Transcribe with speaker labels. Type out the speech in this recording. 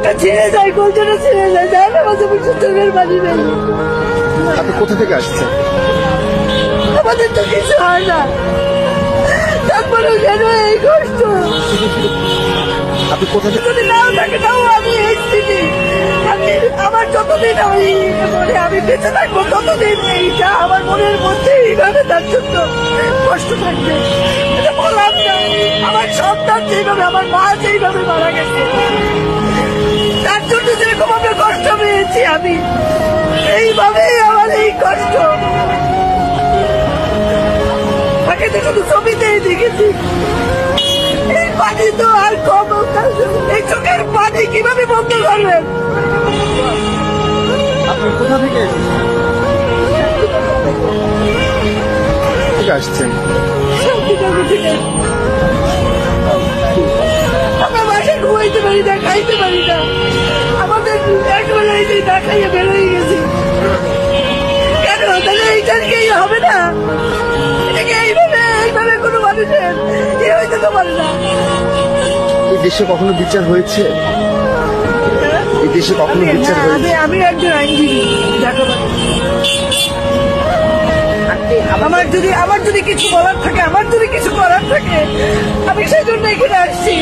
Speaker 1: বুকটা ছিঁড়ে যায়, কলজটা ছিঁড়ে যায়, জানা মাঝে বসে চোখের পানি নেই।
Speaker 2: আপনি কোথা থেকে আসছেন?
Speaker 1: আমাদের তো কিছু হয় না, তারপরেও কেন এই কষ্ট?
Speaker 2: আপনি কোথা থেকে?
Speaker 1: যদি নাও থাকে তাও আমি এই স্থিতি, আমি আমার যতদিন আমি মনে আমি বেঁচে থাকবো ততদিন এইটা আমার মনের মধ্যে এইভাবে তার জন্য কষ্ট থাকবে। এটা বললাম না, আমার সন্তান যেভাবে, আমার মা যেইভাবে মারা গেছে, তার জন্য যেরকম আমরা কষ্ট পেয়েছি, আমি এইভাবেই আমার এই কষ্ট। তাকে তো শুধু ছবিতেই দেখেছি। এই পানি তো আর কম, এই চোখের পানি কিভাবে বন্ধ করবেন?
Speaker 2: আপনি কোথা থেকে আসছেন?
Speaker 1: আমরা বাসায় ঘুমাইতে পারি না, খাইতে পারি না, আমাদের একবেলা এই যে না খাইয়ে বেরোয় গেছি। কেন তাহলে এইটার কি হবে না? এটাকে এইভাবে কোনো মানুষের ইয়ে হইতে তো পারে না।
Speaker 2: এই দেশে কখনো বিচার হয়েছে? এই দেশে কখনো বিচার হয়েছে?
Speaker 1: আমি একজন আইনজীবী, আমার যদি কিছু বলার থাকে, আমার যদি কিছু করার থাকে, আমি সেই জন্য এখানে আসছি।